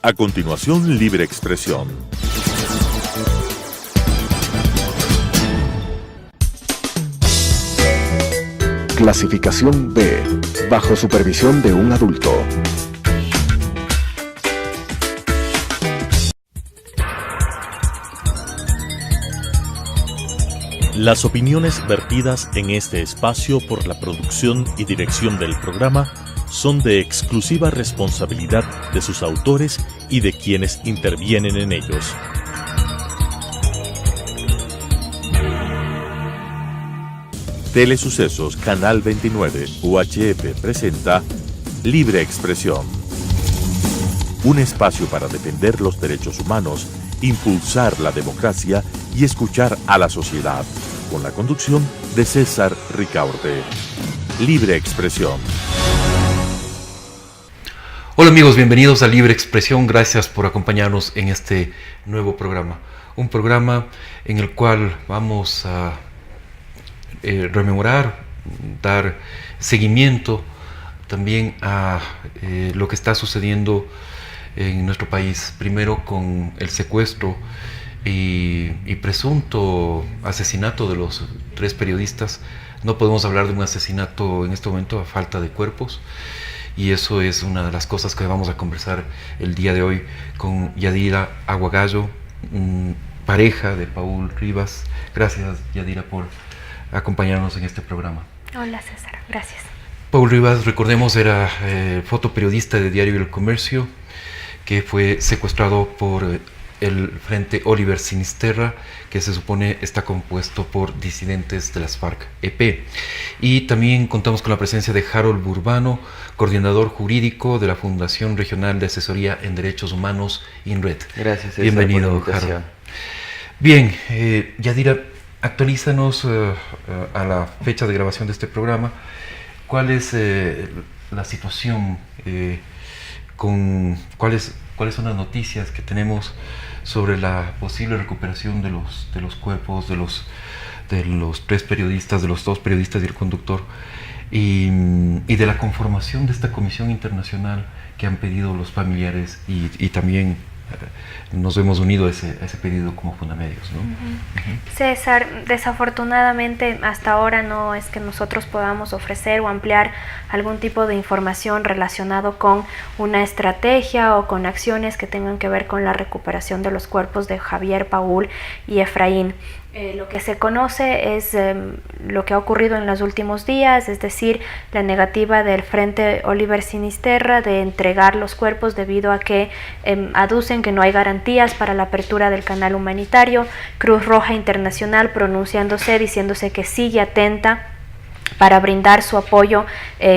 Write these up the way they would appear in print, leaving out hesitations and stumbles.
A continuación, Libre Expresión. Clasificación B, bajo supervisión de un adulto. Las opiniones vertidas en este espacio por la producción y dirección del programa son de exclusiva responsabilidad de sus autores y de quienes intervienen en ellos. Telesucesos Canal 29 UHF presenta Libre Expresión. Un espacio para defender los derechos humanos, impulsar la democracia y escuchar a la sociedad. Con la conducción de César Ricaurte. Libre Expresión. Hola amigos, bienvenidos a Libre Expresión. Gracias por acompañarnos en este nuevo programa. Un programa en el cual vamos a rememorar, dar seguimiento también a lo que está sucediendo en nuestro país. Primero con el secuestro y presunto asesinato de los 3 periodistas. No podemos hablar de un asesinato en este momento a falta de cuerpos, y eso es una de las cosas que vamos a conversar el día de hoy con Yadira Aguagallo, pareja de Paul Rivas. Gracias, Yadira, por acompañarnos en este programa. Hola César, gracias. Paul Rivas, recordemos, era fotoperiodista de Diario El Comercio, que fue secuestrado por el Frente Oliver Sinisterra, que se supone está compuesto por disidentes de las FARC-EP. Y también contamos con la presencia de Harold Burbano, coordinador jurídico de la Fundación Regional de Asesoría en Derechos Humanos, INRED. Gracias, César. Bienvenido, Harold. Bien, Yadira, actualízanos a la fecha de grabación de este programa. ¿Cuál es la situación? ¿Cuáles son las noticias que tenemos sobre la posible recuperación de los cuerpos de los 3 periodistas, de los 2 periodistas y el conductor, y de la conformación de esta comisión internacional que han pedido los familiares y también nos hemos unido a ese pedido como Fundamedios, ¿no? César, desafortunadamente hasta ahora no es que nosotros podamos ofrecer o ampliar algún tipo de información relacionado con una estrategia o con acciones que tengan que ver con la recuperación de los cuerpos de Javier, Paul y Efraín. Lo que se conoce es lo que ha ocurrido en los últimos días, es decir, la negativa del Frente Oliver Sinisterra de entregar los cuerpos debido a que aducen que no hay garantías para la apertura del canal humanitario. Cruz Roja Internacional pronunciándose, diciéndose que sigue atenta para brindar su apoyo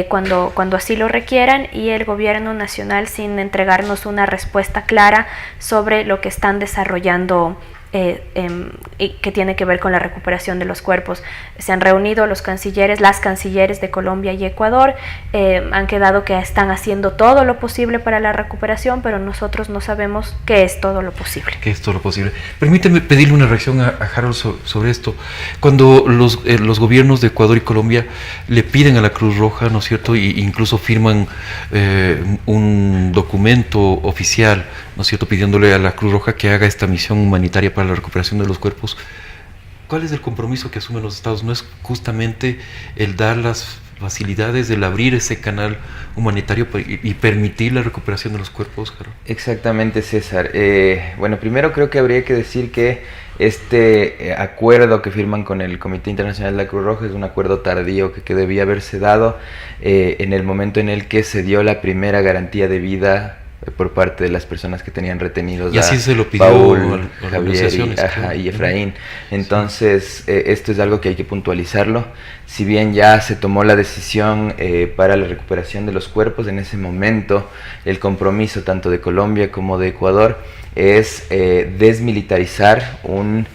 cuando así lo requieran, y el gobierno nacional sin entregarnos una respuesta clara sobre lo que están desarrollando que tiene que ver con la recuperación de los cuerpos. Se han reunido las cancilleres de Colombia y Ecuador, han quedado que están haciendo todo lo posible para la recuperación, pero nosotros no sabemos qué es todo lo posible. ¿Qué es todo lo posible? Permíteme pedirle una reacción a Harold sobre esto. Cuando los gobiernos de Ecuador y Colombia le piden a la Cruz Roja, ¿no es cierto?, e incluso firman un documento oficial, ¿no es cierto?, pidiéndole a la Cruz Roja que haga esta misión humanitaria para la recuperación de los cuerpos. ¿Cuál es el compromiso que asumen los estados? ¿No es justamente el dar las facilidades, el abrir ese canal humanitario y permitir la recuperación de los cuerpos, Harold? Exactamente, César. Bueno, primero creo que habría que decir que este acuerdo que firman con el Comité Internacional de la Cruz Roja es un acuerdo tardío que debía haberse dado en el momento en el que se dio la primera garantía de vida por parte de las personas que tenían retenidos y así a se lo pidió Paul, a Javier y Efraín. Entonces, esto es algo que hay que puntualizarlo. Si bien ya se tomó la decisión para la recuperación de los cuerpos, en ese momento el compromiso tanto de Colombia como de Ecuador es desmilitarizar un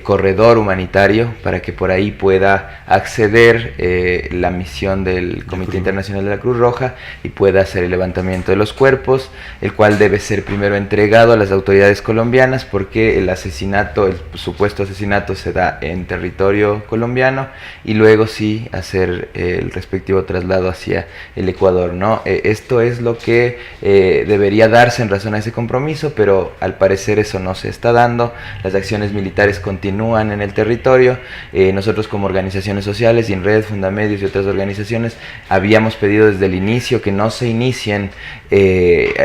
corredor humanitario para que por ahí pueda acceder la misión del Comité Internacional de la Cruz Roja y pueda hacer el levantamiento de los cuerpos, el cual debe ser primero entregado a las autoridades colombianas porque el supuesto asesinato se da en territorio colombiano, y luego sí hacer el respectivo traslado hacia el Ecuador, ¿no? Esto es lo que debería darse en razón a ese compromiso, pero al parecer eso no se está dando. Las acciones militares continúan en el territorio. Nosotros como organizaciones sociales, INRED, Fundamedios y otras organizaciones habíamos pedido desde el inicio que no se inicien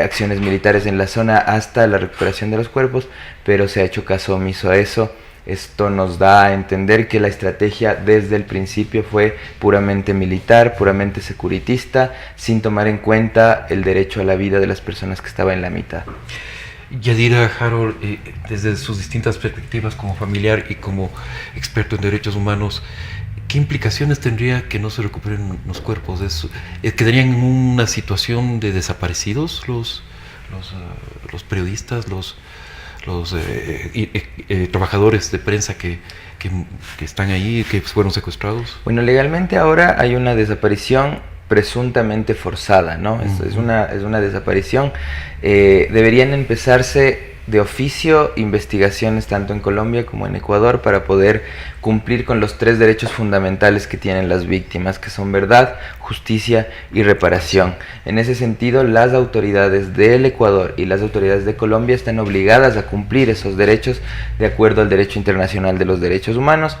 acciones militares en la zona hasta la recuperación de los cuerpos, pero se ha hecho caso omiso a eso. Esto nos da a entender que la estrategia desde el principio fue puramente militar, puramente securitista, sin tomar en cuenta el derecho a la vida de las personas que estaban en la mitad. Yadira, Harold, desde sus distintas perspectivas como familiar y como experto en derechos humanos, ¿qué implicaciones tendría que no se recuperen los cuerpos? ¿Quedarían en una situación de desaparecidos los periodistas, los trabajadores de prensa que están ahí, que fueron secuestrados? Bueno, legalmente ahora hay una desaparición presuntamente forzada, ¿no? Es una desaparición. Deberían empezarse de oficio investigaciones tanto en Colombia como en Ecuador para poder cumplir con los 3 derechos fundamentales que tienen las víctimas, que son verdad, justicia y reparación. En ese sentido, las autoridades del Ecuador y las autoridades de Colombia están obligadas a cumplir esos derechos de acuerdo al derecho internacional de los derechos humanos.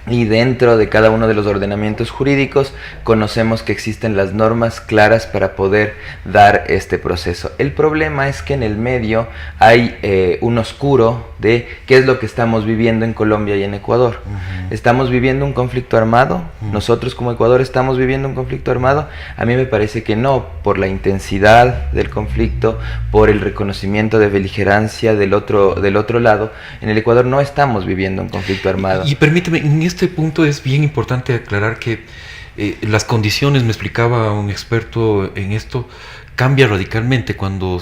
Y dentro de cada uno de los ordenamientos jurídicos conocemos que existen las normas claras para poder dar este proceso. El problema es que en el medio hay un oscuro de qué es lo que estamos viviendo en Colombia y en Ecuador. ¿Estamos viviendo un conflicto armado? ¿Nosotros como Ecuador estamos viviendo un conflicto armado? A mí me parece que no, por la intensidad del conflicto, por el reconocimiento de beligerancia del otro lado. En el Ecuador no estamos viviendo un conflicto armado. Y permíteme, en este punto es bien importante aclarar que las condiciones, me explicaba un experto en esto, cambia radicalmente cuando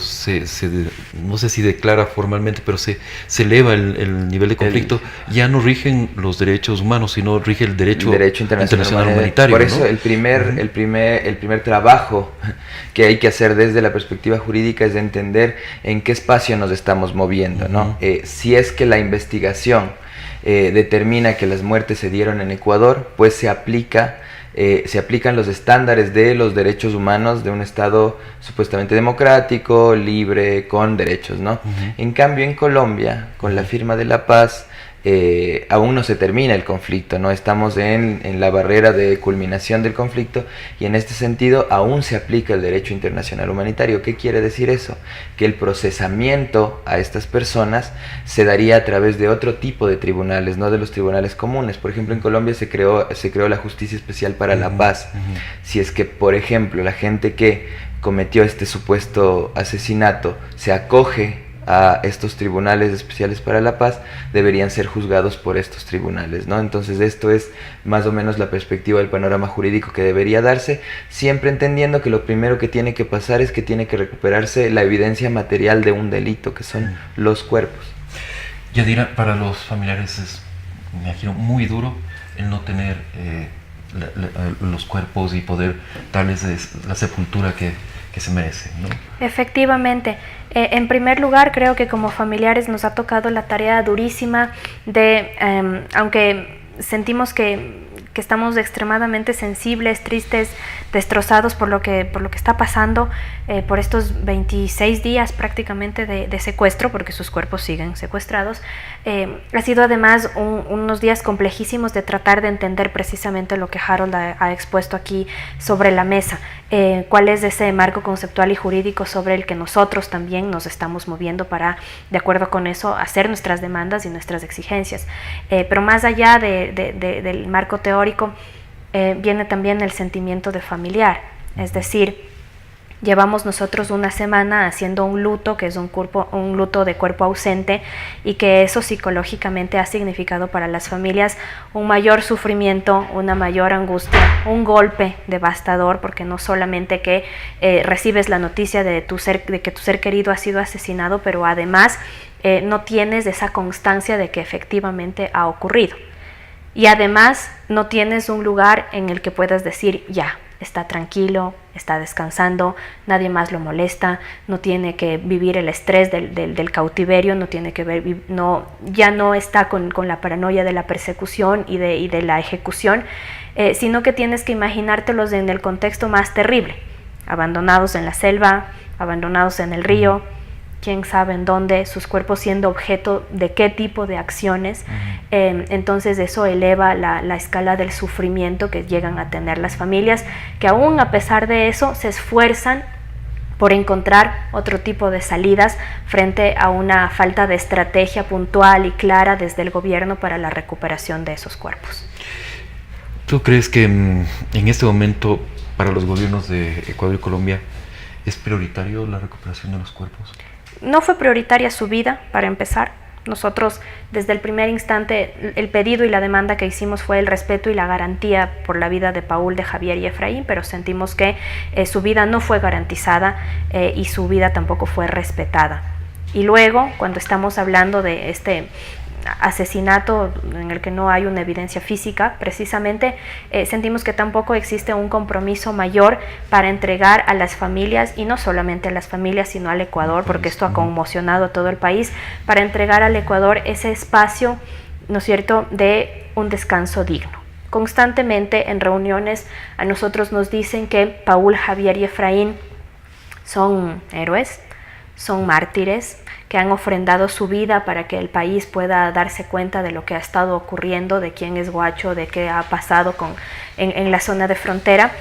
no sé si declara formalmente, pero se eleva el nivel de conflicto. Ya no rigen los derechos humanos, sino rige el derecho internacional humanitario. Por eso, ¿no? el primer trabajo que hay que hacer desde la perspectiva jurídica es de entender en qué espacio nos estamos moviendo, ¿no? Si es que la investigación determina que las muertes se dieron en Ecuador, pues se aplican los estándares de los derechos humanos de un Estado supuestamente democrático, libre, con derechos, ¿no? En cambio, en Colombia, con la firma de la paz, aún no se termina el conflicto, ¿no? Estamos en la barrera de culminación del conflicto y en este sentido aún se aplica el derecho internacional humanitario. ¿Qué quiere decir eso? Que el procesamiento a estas personas se daría a través de otro tipo de tribunales, no de los tribunales comunes. Por ejemplo, en Colombia se creó la Justicia Especial para la Paz. Si es que, por ejemplo, la gente que cometió este supuesto asesinato se acoge a estos tribunales especiales para la paz, deberían ser juzgados por estos tribunales, ¿no? Entonces esto es más o menos la perspectiva del panorama jurídico que debería darse, siempre entendiendo que lo primero que tiene que pasar es que tiene que recuperarse la evidencia material de un delito, que son los cuerpos. Yadira, para los familiares es, me imagino, muy duro el no tener los cuerpos y poder darles la sepultura que se merecen, ¿no? Efectivamente. En primer lugar, creo que como familiares nos ha tocado la tarea durísima de, aunque sentimos que estamos extremadamente sensibles, tristes, destrozados por lo que está pasando, por estos 26 días prácticamente de secuestro, porque sus cuerpos siguen secuestrados. Ha sido además unos días complejísimos de tratar de entender precisamente lo que Harold ha expuesto aquí sobre la mesa, cuál es ese marco conceptual y jurídico sobre el que nosotros también nos estamos moviendo para, de acuerdo con eso, hacer nuestras demandas y nuestras exigencias. Pero más allá del marco teórico, viene también el sentimiento de familiar, es decir, Llevamos nosotros una semana haciendo un luto, que es un luto de cuerpo ausente, y que eso psicológicamente ha significado para las familias un mayor sufrimiento, una mayor angustia, un golpe devastador, porque no solamente que recibes la noticia de que tu ser querido ha sido asesinado, pero además no tienes esa constancia de que efectivamente ha ocurrido. Y además no tienes un lugar en el que puedas decir, ya, está tranquilo, está descansando, nadie más lo molesta, no tiene que vivir el estrés del cautiverio, no tiene que ver, ya no está con la paranoia de la persecución y de la ejecución, sino que tienes que imaginártelos en el contexto más terrible, abandonados en la selva, abandonados en el río, quién sabe en dónde, sus cuerpos siendo objeto de qué tipo de acciones. Entonces eso eleva la escala del sufrimiento que llegan a tener las familias, que aún a pesar de eso se esfuerzan por encontrar otro tipo de salidas frente a una falta de estrategia puntual y clara desde el gobierno para la recuperación de esos cuerpos. ¿Tú crees que en este momento para los gobiernos de Ecuador y Colombia es prioritario la recuperación de los cuerpos? No fue prioritaria su vida, para empezar. Nosotros, desde el primer instante, el pedido y la demanda que hicimos fue el respeto y la garantía por la vida de Paul, de Javier y Efraín, pero sentimos que su vida no fue garantizada y su vida tampoco fue respetada. Y luego, cuando estamos hablando de este asesinato en el que no hay una evidencia física, precisamente sentimos que tampoco existe un compromiso mayor para entregar a las familias, y no solamente a las familias sino al Ecuador, porque esto ha conmocionado a todo el país, para entregar al Ecuador ese espacio, ¿no es cierto?, de un descanso digno. Constantemente en reuniones a nosotros nos dicen que Paul, Javier y Efraín son héroes, son mártires, que han ofrendado su vida para que el país pueda darse cuenta de lo que ha estado ocurriendo, de quién es Guacho, de qué ha pasado en la zona de frontera.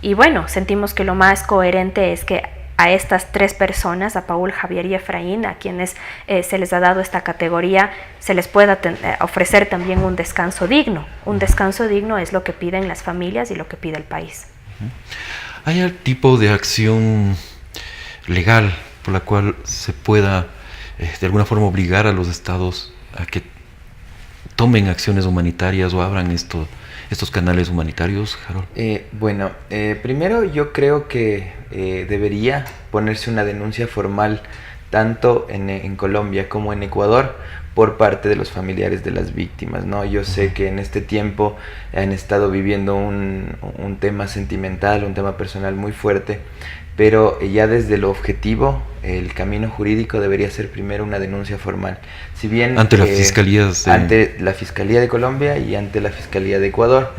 Y bueno, sentimos que lo más coherente es que a estas tres personas, a Paul, Javier y Efraín, a quienes se les ha dado esta categoría, se les pueda ofrecer también un descanso digno. Un descanso digno es lo que piden las familias y lo que pide el país. ¿Hay algún tipo de acción legal por la cual se pueda de alguna forma obligar a los estados a que tomen acciones humanitarias o abran estos canales humanitarios, Harold? Primero yo creo que debería ponerse una denuncia formal tanto en Colombia como en Ecuador por parte de los familiares de las víctimas, ¿no? Yo sé que en este tiempo han estado viviendo un tema sentimental, un tema personal muy fuerte, pero ya desde lo objetivo, el camino jurídico debería ser primero una denuncia formal. Si bien ante las fiscalías ante la Fiscalía de Colombia y ante la Fiscalía de Ecuador,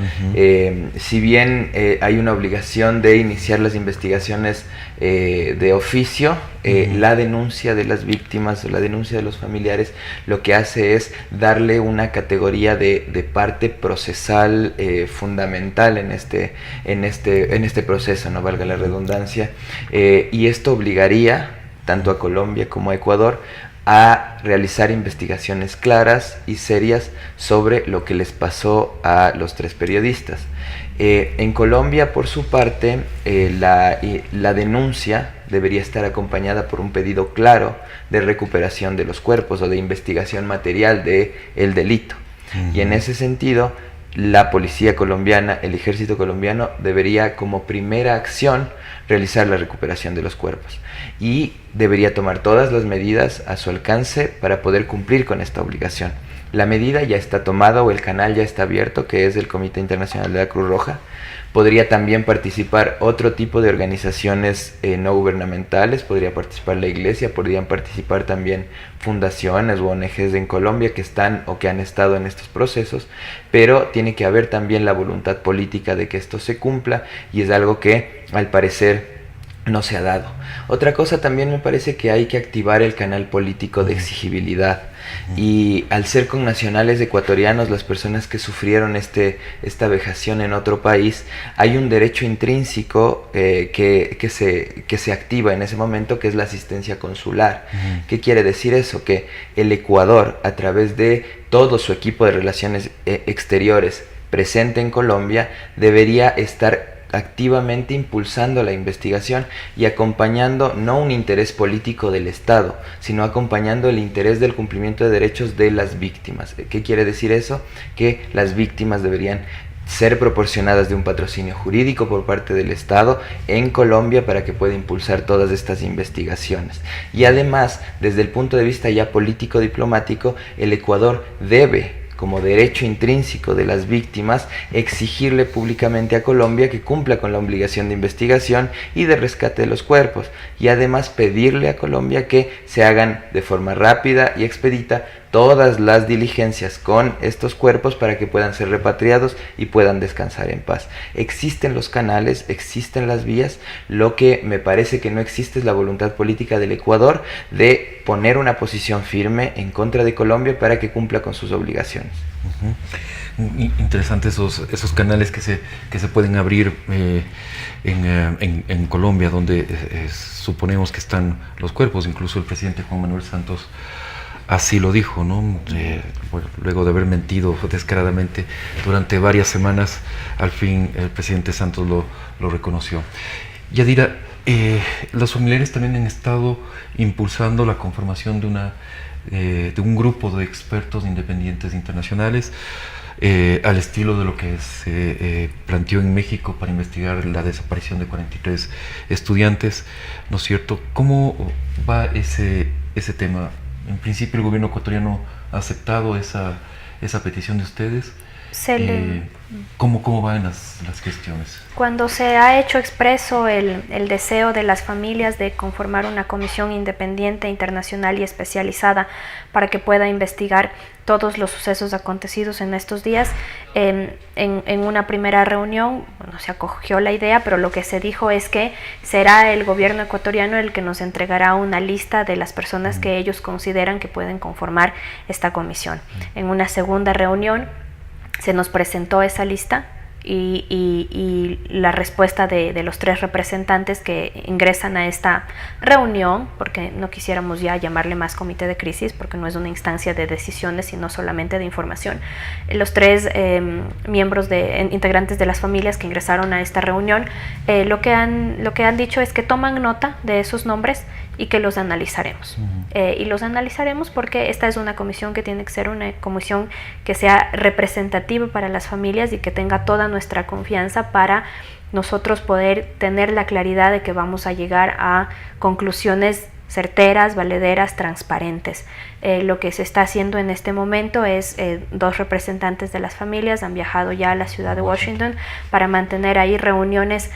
si bien hay una obligación de iniciar las investigaciones de oficio, la denuncia de las víctimas o la denuncia de los familiares lo que hace es darle una categoría de parte procesal fundamental en este proceso, no valga la redundancia, y esto obligaría tanto a Colombia como a Ecuador a realizar investigaciones claras y serias sobre lo que les pasó a los tres periodistas. En Colombia, por su parte, la denuncia debería estar acompañada por un pedido claro de recuperación de los cuerpos o de investigación material del delito. Y en ese sentido, la policía colombiana, el ejército colombiano, debería como primera acción realizar la recuperación de los cuerpos y debería tomar todas las medidas a su alcance para poder cumplir con esta obligación. La medida ya está tomada o el canal ya está abierto, que es el Comité Internacional de la Cruz Roja. Podría también participar otro tipo de organizaciones no gubernamentales, podría participar la Iglesia, podrían participar también fundaciones o ONGs en Colombia que están o que han estado en estos procesos, pero tiene que haber también la voluntad política de que esto se cumpla, y es algo que al parecer no se ha dado. Otra cosa también me parece que hay que activar el canal político de exigibilidad, y al ser connacionales ecuatorianos las personas que sufrieron esta vejación en otro país, hay un derecho intrínseco que se activa en ese momento, que es la asistencia consular. ¿Qué quiere decir eso? Que el Ecuador, a través de todo su equipo de relaciones exteriores presente en Colombia, debería estar activamente impulsando la investigación y acompañando no un interés político del Estado, sino acompañando el interés del cumplimiento de derechos de las víctimas. ¿Qué quiere decir eso? Que las víctimas deberían ser proporcionadas de un patrocinio jurídico por parte del Estado en Colombia para que pueda impulsar todas estas investigaciones. Y además, desde el punto de vista ya político-diplomático, el Ecuador debe, como derecho intrínseco de las víctimas, exigirle públicamente a Colombia que cumpla con la obligación de investigación y de rescate de los cuerpos, y además pedirle a Colombia que se hagan de forma rápida y expedita todas las diligencias con estos cuerpos para que puedan ser repatriados y puedan descansar en paz. Existen los canales, existen las vías, lo que me parece que no existe es la voluntad política del Ecuador de poner una posición firme en contra de Colombia para que cumpla con sus obligaciones. Interesante esos canales que se pueden abrir en Colombia, donde suponemos que están los cuerpos. Incluso el presidente Juan Manuel Santos así lo dijo, ¿no? Bueno, luego de haber mentido descaradamente durante varias semanas, al fin el presidente Santos lo reconoció. Yadira, los familiares también han estado impulsando la conformación de un grupo de expertos independientes internacionales, al estilo de lo que se planteó en México para investigar la desaparición de 43 estudiantes, ¿no es cierto? ¿Cómo va ese tema? En principio el gobierno ecuatoriano ha aceptado esa petición de ustedes. ¿Cómo van las gestiones? Cuando se ha hecho expreso el deseo de las familias de conformar una comisión independiente, internacional y especializada para que pueda investigar todos los sucesos acontecidos en estos días, en una primera reunión, bueno, se acogió la idea, pero lo que se dijo es que será el gobierno ecuatoriano el que nos entregará una lista de las personas que ellos consideran que pueden conformar esta comisión. En una segunda reunión se nos presentó esa lista y la respuesta de los 3 representantes que ingresan a esta reunión, porque no quisiéramos ya llamarle más comité de crisis, porque no es una instancia de decisiones, sino solamente de información. Los 3 miembros integrantes de las familias que ingresaron a esta reunión, lo que han dicho es que toman nota de esos nombres y que los analizaremos. Y los analizaremos porque esta es una comisión que tiene que ser una comisión que sea representativa para las familias y que tenga toda nuestra confianza para nosotros poder tener la claridad de que vamos a llegar a conclusiones certeras, valederas, transparentes. Lo que se está haciendo en este momento es 2 representantes de las familias han viajado ya a la ciudad de Washington para mantener ahí reuniones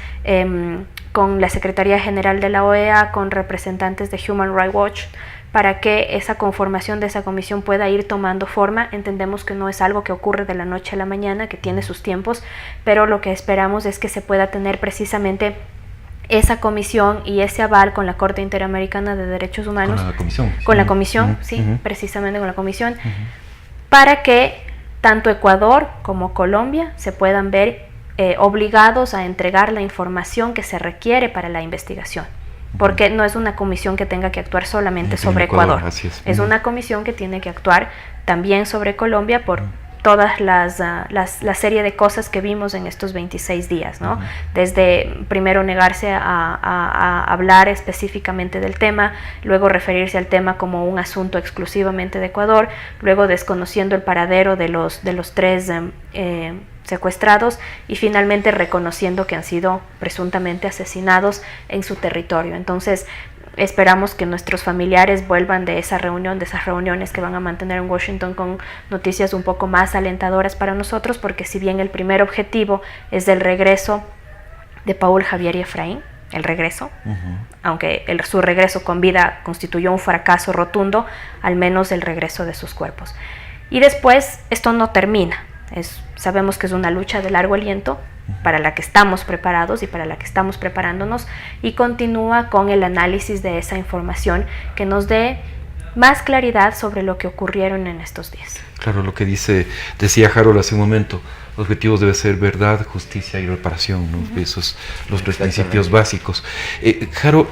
con la Secretaría General de la OEA, con representantes de Human Rights Watch, para que esa conformación de esa comisión pueda ir tomando forma. Entendemos que no es algo que ocurre de la noche a la mañana, que tiene sus tiempos, pero lo que esperamos es que se pueda tener precisamente esa comisión y ese aval con la Corte Interamericana de Derechos Humanos. Con la comisión. Con la comisión, sí, precisamente con la comisión, para que tanto Ecuador como Colombia se puedan ver obligados a entregar la información que se requiere para la investigación. Porque no es una comisión que tenga que actuar solamente sobre Ecuador. Es una comisión que tiene que actuar también sobre Colombia por todas la serie de cosas que vimos en estos 26 días, ¿no? Desde primero negarse a hablar específicamente del tema, luego referirse al tema como un asunto exclusivamente de Ecuador, luego desconociendo el paradero de los 3 secuestrados y finalmente reconociendo que han sido presuntamente asesinados en su territorio. Entonces esperamos que nuestros familiares vuelvan de esa reunión, de esas reuniones que van a mantener en Washington, con noticias un poco más alentadoras para nosotros, porque si bien el primer objetivo es el regreso de Paul Javier y Efraín, el regreso, aunque su regreso con vida constituyó un fracaso rotundo, al menos el regreso de sus cuerpos. Y después esto no termina. Sabemos que es una lucha de largo aliento para la que estamos preparados y para la que estamos preparándonos, y continúa con el análisis de esa información que nos dé más claridad sobre lo que ocurrieron en estos días. Claro, lo que decía Harold hace un momento, los objetivos deben ser verdad, justicia y reparación, ¿no? Esos los 3 principios básicos. Harold,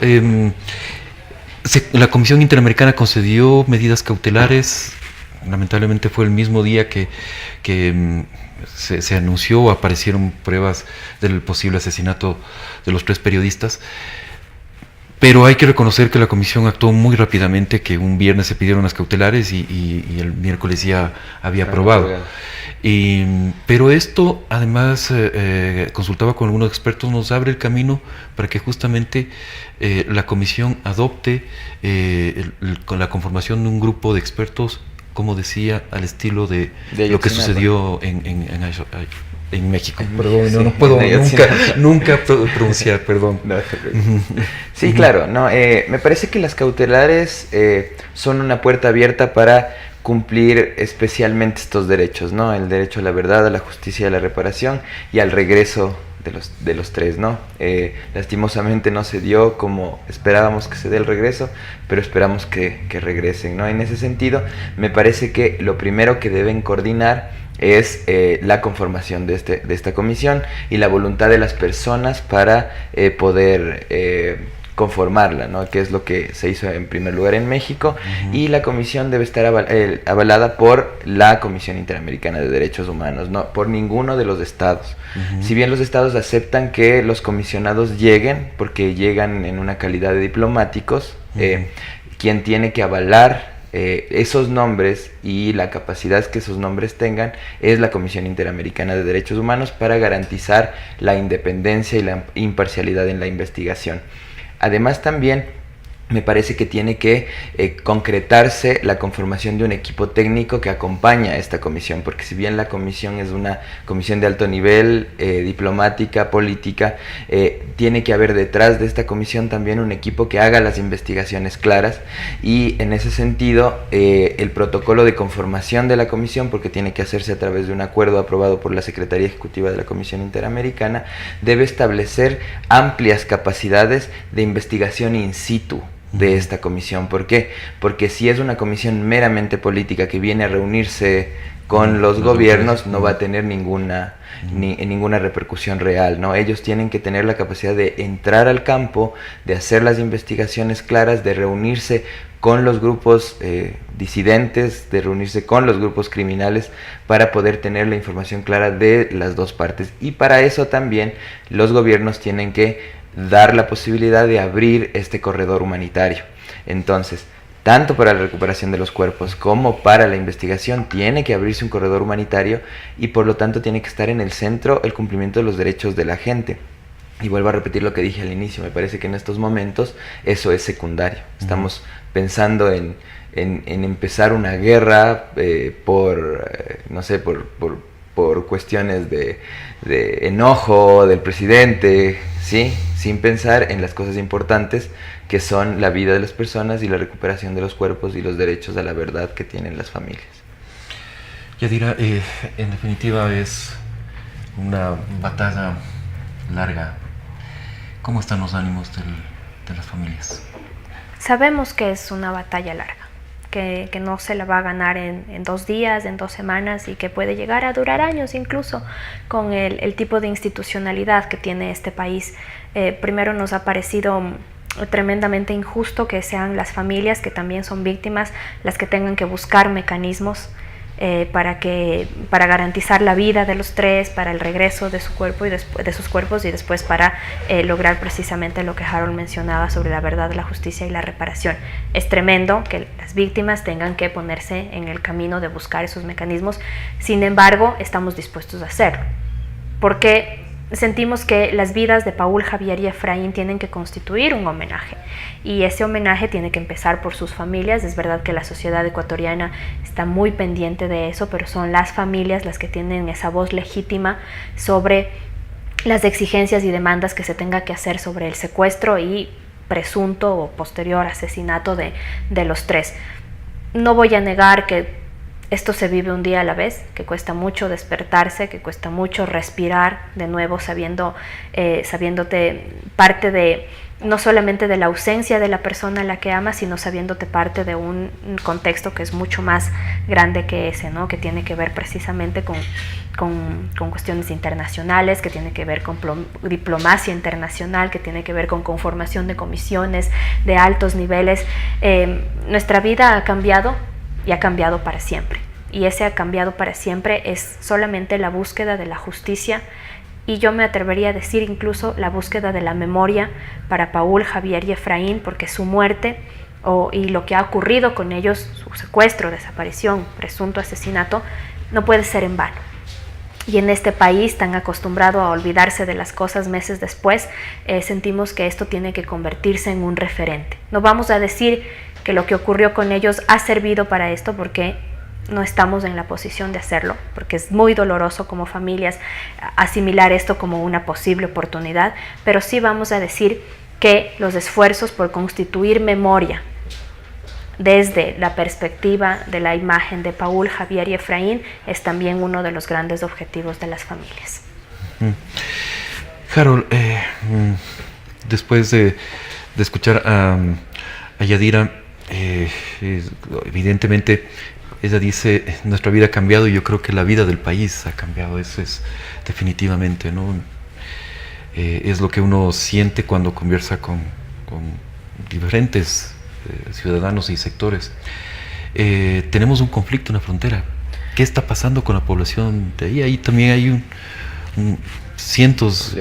la Comisión Interamericana concedió medidas cautelares. lamentablemente fue el mismo día que se anunció o aparecieron pruebas del posible asesinato de los 3 periodistas. Pero hay que reconocer que la comisión actuó muy rápidamente, que un viernes se pidieron las cautelares y el miércoles ya había aprobado. Pero esto, además, consultaba con algunos expertos, nos abre el camino para que justamente la comisión adopte con la conformación de un grupo de expertos, como decía, al estilo de lo que sucedió en México. Perdón, sí, no puedo nunca pronunciar, perdón. No, sí, claro, no, me parece que las cautelares son una puerta abierta para cumplir especialmente estos derechos, ¿no? El derecho a la verdad, a la justicia, a la reparación y al regreso de los 3, ¿no? Lastimosamente no se dio como esperábamos que se dé el regreso, pero esperamos que regresen, ¿no? En ese sentido, me parece que lo primero que deben coordinar es la conformación de esta comisión y la voluntad de las personas para poder conformarla, ¿no? Que es lo que se hizo en primer lugar en México. Y la comisión debe estar avalada por la Comisión Interamericana de Derechos Humanos, no por ninguno de los estados. Si bien los estados aceptan que los comisionados lleguen, porque llegan en una calidad de diplomáticos, quien tiene que avalar esos nombres y la capacidad que esos nombres tengan es la Comisión Interamericana de Derechos Humanos para garantizar la independencia y la imparcialidad en la investigación. Además, también me parece que tiene que concretarse la conformación de un equipo técnico que acompaña a esta comisión, porque si bien la comisión es una comisión de alto nivel, diplomática, política, tiene que haber detrás de esta comisión también un equipo que haga las investigaciones claras, y en ese sentido el protocolo de conformación de la comisión, porque tiene que hacerse a través de un acuerdo aprobado por la Secretaría Ejecutiva de la Comisión Interamericana, debe establecer amplias capacidades de investigación in situ de esta comisión. ¿Por qué? Porque si es una comisión meramente política que viene a reunirse con los gobiernos, no va a tener ninguna repercusión real, ¿no? Ellos tienen que tener la capacidad de entrar al campo, de hacer las investigaciones claras, de reunirse con los grupos disidentes, de reunirse con los grupos criminales para poder tener la información clara de las dos partes. Y para eso también los gobiernos tienen que dar la posibilidad de abrir este corredor humanitario. Entonces, tanto para la recuperación de los cuerpos como para la investigación tiene que abrirse un corredor humanitario, y por lo tanto tiene que estar en el centro el cumplimiento de los derechos de la gente. Y vuelvo a repetir lo que dije al inicio, me parece que en estos momentos eso es secundario. Estamos pensando en empezar una guerra por cuestiones de enojo del presidente, ¿sí? Sin pensar en las cosas importantes que son la vida de las personas y la recuperación de los cuerpos y los derechos a la verdad que tienen las familias. Yadira, en definitiva es una batalla larga. ¿Cómo están los ánimos de las familias? Sabemos que es una batalla larga, que no se la va a ganar en 2 días, en 2 semanas, y que puede llegar a durar años incluso con el tipo de institucionalidad que tiene este país. Primero, nos ha parecido tremendamente injusto que sean las familias, que también son víctimas, las que tengan que buscar mecanismos para garantizar la vida de los 3, para el regreso de su cuerpo y de sus cuerpos, y después para lograr precisamente lo que Harold mencionaba sobre la verdad, la justicia y la reparación. Es tremendo que las víctimas tengan que ponerse en el camino de buscar esos mecanismos. Sin embargo, estamos dispuestos a hacerlo, porque sentimos que las vidas de Paul, Javier y Efraín tienen que constituir un homenaje, y ese homenaje tiene que empezar por sus familias. Es verdad que la sociedad ecuatoriana está muy pendiente de eso, pero son las familias las que tienen esa voz legítima sobre las exigencias y demandas que se tenga que hacer sobre el secuestro y presunto o posterior asesinato de los 3. No voy a negar que esto se vive un día a la vez, que cuesta mucho despertarse, que cuesta mucho respirar de nuevo, sabiéndote parte de, no solamente de la ausencia de la persona a la que amas, sino sabiéndote parte de un contexto que es mucho más grande que ese, ¿no? Que tiene que ver precisamente con cuestiones internacionales, que tiene que ver con diplomacia internacional, que tiene que ver con conformación de comisiones de altos niveles. Nuestra vida ha cambiado y ha cambiado para siempre. Y ese ha cambiado para siempre es solamente la búsqueda de la justicia, y yo me atrevería a decir incluso la búsqueda de la memoria para Paul, Javier y Efraín, porque su muerte y lo que ha ocurrido con ellos, su secuestro, desaparición, presunto asesinato, no puede ser en vano. Y en este país tan acostumbrado a olvidarse de las cosas meses después, sentimos que esto tiene que convertirse en un referente. No vamos a decir que lo que ocurrió con ellos ha servido para esto, porque no estamos en la posición de hacerlo, porque es muy doloroso como familias asimilar esto como una posible oportunidad, pero sí vamos a decir que los esfuerzos por constituir memoria desde la perspectiva de la imagen de Paul, Javier y Efraín es también uno de los grandes objetivos de las familias. Harold, después de escuchar a Yadira, evidentemente ella dice, nuestra vida ha cambiado, y yo creo que la vida del país ha cambiado. Eso es definitivamente, ¿no? Es lo que uno siente cuando conversa con diferentes ciudadanos y sectores. Tenemos un conflicto en la frontera. ¿Qué está pasando con la población de ahí? Ahí también hay cientos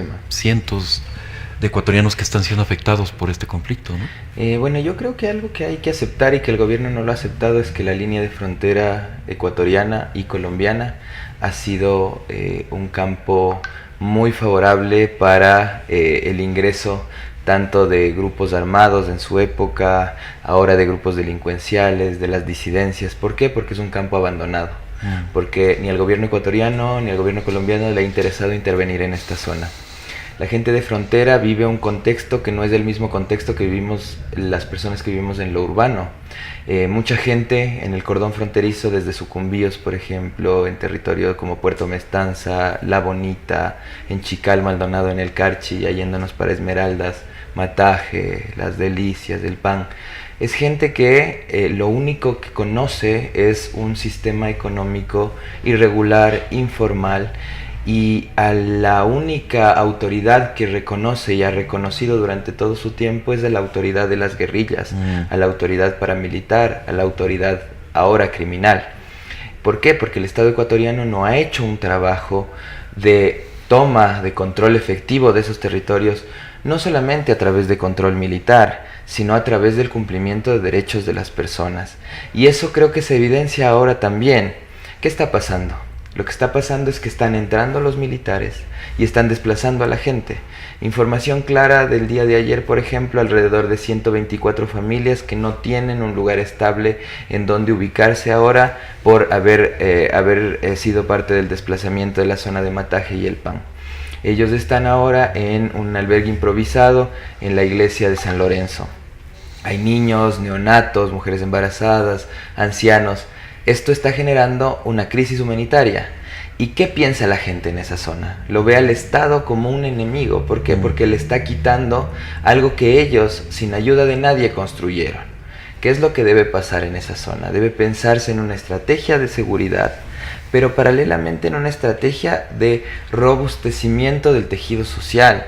de ecuatorianos que están siendo afectados por este conflicto, ¿no? Bueno, yo creo que algo que hay que aceptar y que el gobierno no lo ha aceptado es que la línea de frontera ecuatoriana y colombiana ha sido un campo muy favorable para el ingreso tanto de grupos armados en su época, ahora de grupos delincuenciales, de las disidencias. ¿Por qué? Porque es un campo abandonado. Porque ni al gobierno ecuatoriano ni al gobierno colombiano le ha interesado intervenir en esta zona. La gente de frontera vive un contexto que no es el mismo contexto que vivimos las personas que vivimos en lo urbano. Mucha gente en el cordón fronterizo, desde Sucumbíos, por ejemplo, en territorio como Puerto Mestanza, La Bonita, en Chical, Maldonado, en el Carchi, y yéndonos para Esmeraldas, Mataje, Las Delicias, El Pan. Es gente que lo único que conoce es un sistema económico irregular, informal, y a la única autoridad que reconoce y ha reconocido durante todo su tiempo es a la autoridad de las guerrillas, a la autoridad paramilitar, a la autoridad ahora criminal. ¿Por qué? Porque el Estado ecuatoriano no ha hecho un trabajo de toma, de control efectivo de esos territorios, no solamente a través de control militar, sino a través del cumplimiento de derechos de las personas. Y eso creo que se evidencia ahora también. ¿Qué está pasando? Lo que está pasando es que están entrando los militares y están desplazando a la gente. Información clara del día de ayer, por ejemplo, alrededor de 124 familias que no tienen un lugar estable en donde ubicarse ahora por haber sido parte del desplazamiento de la zona de Mataje y El Pan. Ellos están ahora en un albergue improvisado en la iglesia de San Lorenzo. Hay niños, neonatos, mujeres embarazadas, ancianos. Esto está generando una crisis humanitaria. ¿Y qué piensa la gente en esa zona? Lo ve al Estado como un enemigo. ¿Por qué? Porque le está quitando algo que ellos, sin ayuda de nadie, construyeron. ¿Qué es lo que debe pasar en esa zona? Debe pensarse en una estrategia de seguridad, pero paralelamente en una estrategia de robustecimiento del tejido social.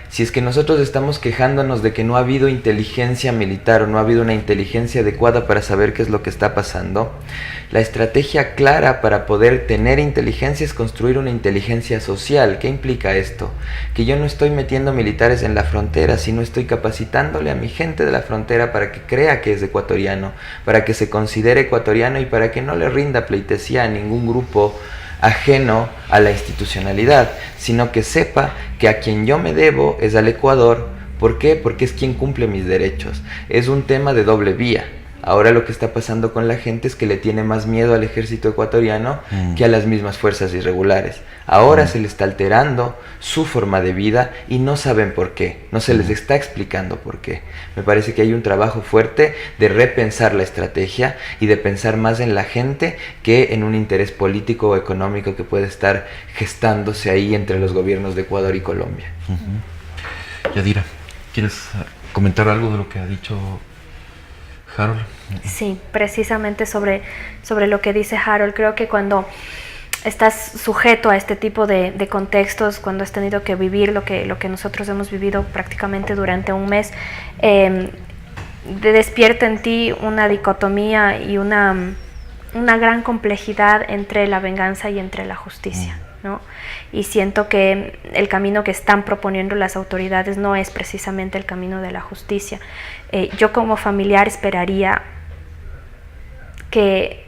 Si es que nosotros estamos quejándonos de que no ha habido inteligencia militar o no ha habido una inteligencia adecuada para saber qué es lo que está pasando, la estrategia clara para poder tener inteligencia es construir una inteligencia social. ¿Qué implica esto? Que yo no estoy metiendo militares en la frontera, sino estoy capacitándole a mi gente de la frontera para que crea que es ecuatoriano, para que se considere ecuatoriano y para que no le rinda pleitesía a ningún grupo ajeno a la institucionalidad, sino que sepa que a quien yo me debo es al Ecuador. ¿Por qué? Porque es quien cumple mis derechos. Es un tema de doble vía. Ahora lo que está pasando con la gente es que le tiene más miedo al ejército ecuatoriano que a las mismas fuerzas irregulares. Ahora se le está alterando su forma de vida y no saben por qué, no se les está explicando por qué. Me parece que hay un trabajo fuerte de repensar la estrategia y de pensar más en la gente que en un interés político o económico que puede estar gestándose ahí entre los gobiernos de Ecuador y Colombia. Yadira, ¿quieres comentar algo de lo que ha dicho Harold? Sí, precisamente sobre lo que dice Harold. Creo que cuando estás sujeto a este tipo de contextos, cuando has tenido que vivir lo que nosotros hemos vivido prácticamente durante un mes, despierta en ti una dicotomía y una una gran complejidad entre la venganza y entre la justicia, ¿no? Y siento que el camino que están proponiendo las autoridades no es precisamente el camino de la justicia. Yo como familiar esperaría que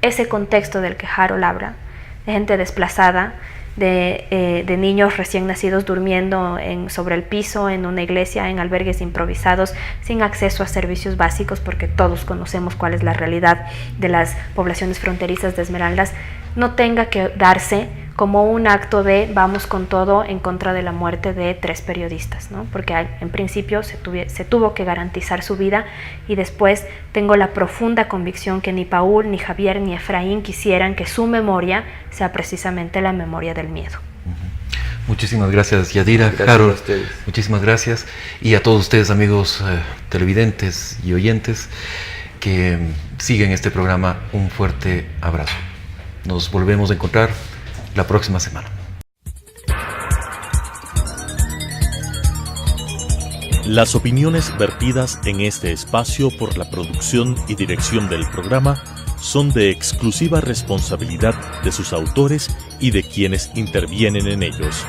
ese contexto del que Harold habla, de gente desplazada, de niños recién nacidos durmiendo sobre el piso, en una iglesia, en albergues improvisados, sin acceso a servicios básicos, porque todos conocemos cuál es la realidad de las poblaciones fronterizas de Esmeraldas, no tenga que darse como un acto de vamos con todo en contra de la muerte de 3 periodistas, ¿no? Porque en principio se tuvo que garantizar su vida, y después tengo la profunda convicción que ni Paul, ni Javier, ni Efraín quisieran que su memoria sea precisamente la memoria del miedo. Muchísimas gracias, Yadira, gracias Harold, a ustedes. Muchísimas gracias, y a todos ustedes, amigos televidentes y oyentes que siguen este programa, un fuerte abrazo. Nos volvemos a encontrar la próxima semana. Las opiniones vertidas en este espacio por la producción y dirección del programa son de exclusiva responsabilidad de sus autores y de quienes intervienen en ellos.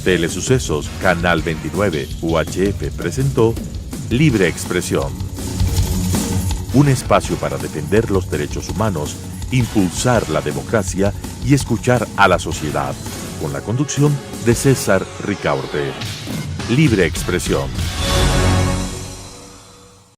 Telesucesos Canal 29 UHF presentó Libre Expresión. Un espacio para defender los derechos humanos, impulsar la democracia y escuchar a la sociedad, con la conducción de César Ricaurte. Libre Expresión.